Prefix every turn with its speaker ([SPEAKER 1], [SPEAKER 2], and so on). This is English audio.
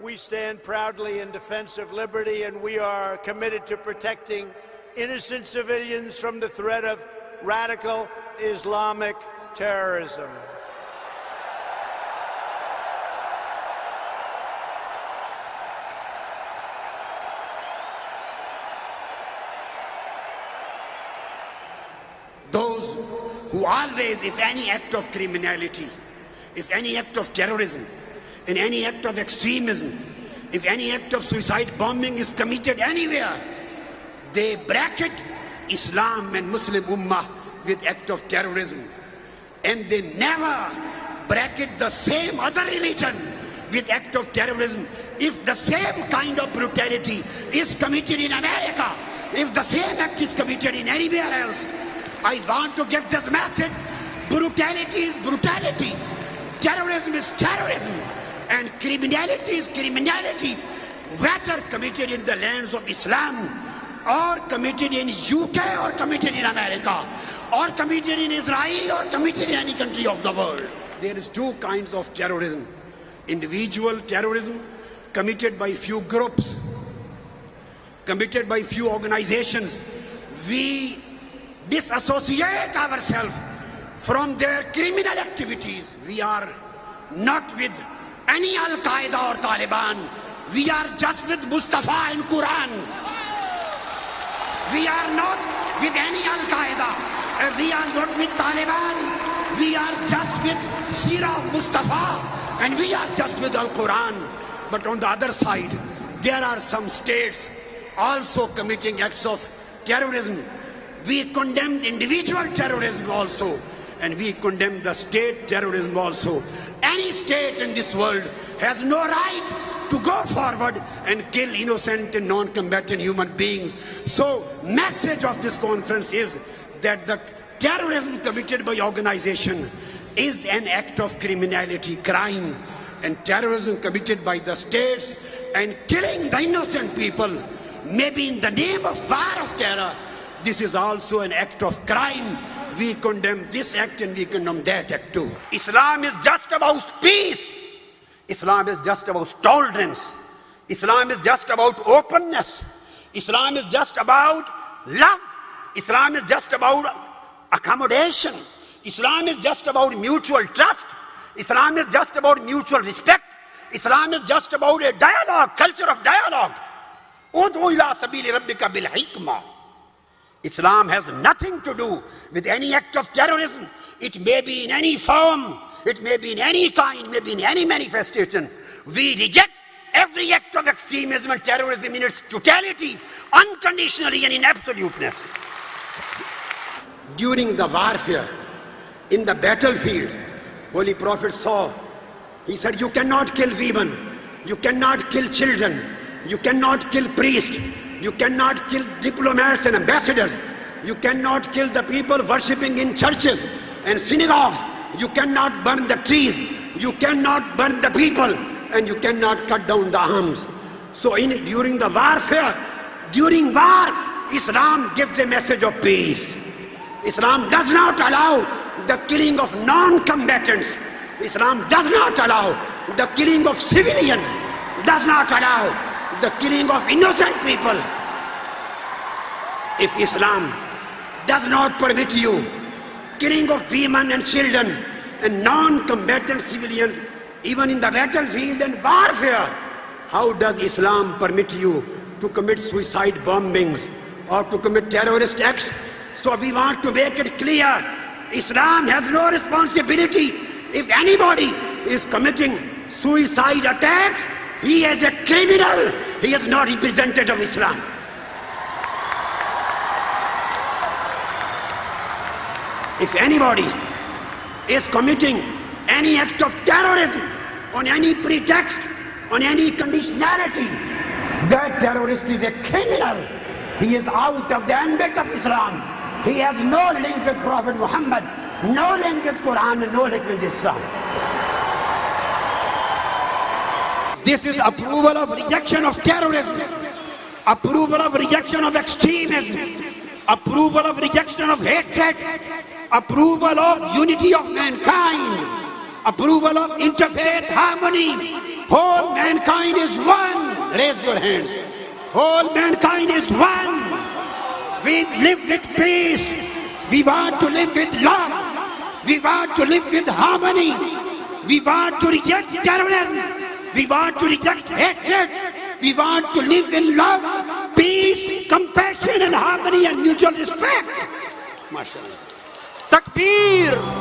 [SPEAKER 1] We stand proudly in defense of liberty, and we are committed to protecting innocent civilians from the threat of radical Islamic terrorism.
[SPEAKER 2] Those who always, if any act of criminality, if any act of terrorism, in any act of extremism, if any act of suicide bombing is committed anywhere, they bracket Islam and Muslim Ummah with act of terrorism. And they never bracket the same other religion with act of terrorism. If the same kind of brutality is committed in America, if the same act is committed in anywhere else, I want to give this message: brutality is brutality, terrorism is terrorism, and criminality is criminality, whether committed in the lands of Islam, or committed in UK, or committed in America, or committed in Israel, or committed in any country of the world. There is two kinds of terrorism: individual terrorism, committed by few groups, committed by few organizations. We disassociate ourselves from their criminal activities. We are not with any Al-Qaeda or Taliban. We are just with Mustafa and Quran. We are not with any Al-Qaeda. We are not with Taliban. We are just with Sirah Mustafa, and we are just with Al-Quran. But on the other side, there are some states also committing acts of terrorism. We condemn individual terrorism also, and we condemn the state terrorism also. Any state in this world has no right to go forward and kill innocent and non-combatant human beings. So, message of this conference is that the terrorism committed by organization is an act of criminality, crime, and terrorism committed by the states and killing the innocent people, maybe in the name of war of terror, this is also an act of crime. We condemn this act and we condemn that act too. Islam is just about peace. Islam is just about tolerance. Islam is just about openness. Islam is just about love. Islam is just about accommodation. Islam is just about mutual trust. Islam is just about mutual respect. Islam is just about a dialogue, culture of dialogue. Ud'u ila sabili rabbika bil hikmah. Islam has nothing to do with any act of terrorism. It may be in any form, it may be in any kind, may be in any manifestation. We reject every act of extremism and terrorism in its totality, unconditionally and in absoluteness. During the warfare, in the battlefield, Holy Prophet saw, he said, you cannot kill women, you cannot kill children, you cannot kill priests, you cannot kill diplomats and ambassadors. You cannot kill the people worshipping in churches and synagogues. You cannot burn the trees. You cannot burn the people. And you cannot cut down the arms. So during the warfare, during war, Islam gives a message of peace. Islam does not allow the killing of non-combatants. Islam does not allow the killing of civilians. Does not allow the killing of innocent people. If Islam does not permit you killing of women and children and non-combatant civilians, even in the battlefield and warfare, how does Islam permit you to commit suicide bombings or to commit terrorist acts? So we want to make it clear, Islam has no responsibility. If anybody is committing suicide attacks, he is a criminal. He is not representative of Islam. If anybody is committing any act of terrorism on any pretext, on any conditionality, that terrorist is a criminal. He is out of the ambit of Islam. He has no link with Prophet Muhammad, no link with Quran, and no link with Islam. This is approval of rejection of terrorism, approval of rejection of extremism, approval of rejection of hatred, approval of unity of mankind, approval of interfaith harmony, Whole mankind is one. Raise your hands. Whole mankind is one. We live with peace. We want to live with love. We want to live with harmony. We want to reject terrorism. We want to reject hatred. We want to live in love, peace, compassion and harmony and mutual respect. MashaAllah.
[SPEAKER 3] Takbir!